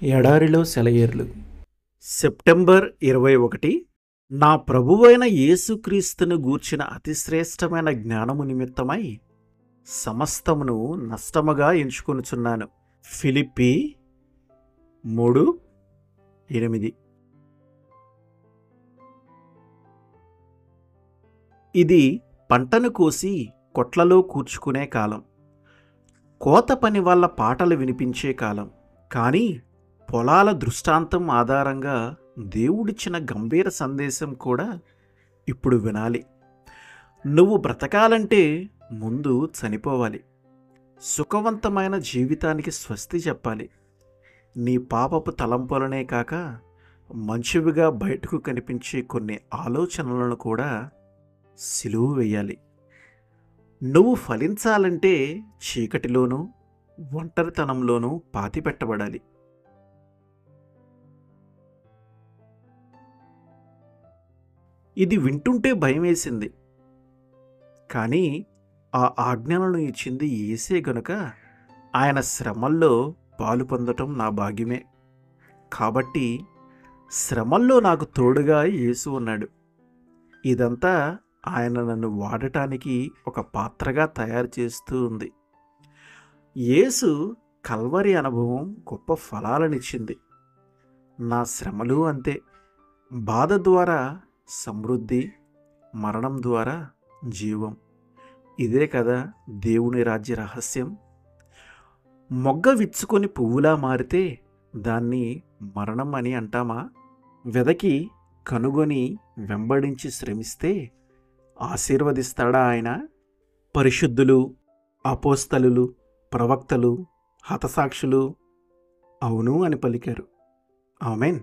ఎడారిలో సెలయేర్లు. సెప్టెంబర్ 21. నా ప్రభువైన యేసుక్రీస్తును గూర్చిన అతిశ్రేష్టమైన జ్ఞానము నిమిత్తమై సమస్తమును నష్టముగా ఎంచుకొనుచున్నాను. ఫిలిప్పీ 3:8. ఇది పంటను కోసి కొట్లలో కూర్చుకునే కాలం, కోత పని వాళ్ళ పాటలు వినిపించే కాలం. కానీ పొలాల దృష్టాంతం ఆధారంగా దేవుడిచ్చిన గంభీర సందేశం కూడా ఇప్పుడు వినాలి. నువ్వు బ్రతకాలంటే ముందు చనిపోవాలి. సుఖవంతమైన జీవితానికి స్వస్తి చెప్పాలి. నీ పాపపు తలంపులనే కాక మంచివిగా బయటకు కనిపించే కొన్ని ఆలోచనలను కూడా సిలువ వేయాలి. నువ్వు ఫలించాలంటే చీకటిలోనూ ఒంటరితనంలోనూ పాతిపెట్టబడాలి. ఇది వింటుంటే భయమేసింది. కానీ ఆ ఆజ్ఞలను ఇచ్చింది యేసే గనుక ఆయన శ్రమల్లో పాలు పొందటం నా భాగ్యమే. కాబట్టి శ్రమల్లో నాకు తోడుగా యేసు ఉన్నాడు. ఇదంతా ఆయన నన్ను వాడటానికి ఒక పాత్రగా తయారు చేస్తూ ఉంది. యేసు కల్వరి అనుభవం గొప్ప ఫలాలనిచ్చింది. నా శ్రమలు అంతే. బాధ ద్వారా సమృద్ధి, మరణం ద్వారా జీవం. ఇదే కదా దేవుని రాజ్య రహస్యం. మొగ్గ విచ్చుకొని పువ్వులా మారితే దాన్ని మరణం అని అంటామా? వెదకి కనుగొని వెంబడించి శ్రమిస్తే ఆశీర్వదిస్తాడా ఆయన? పరిశుద్ధులు, అపోస్తలులు, ప్రవక్తలు, హతసాక్షులు అవును అని పలికారు. ఆమేన్.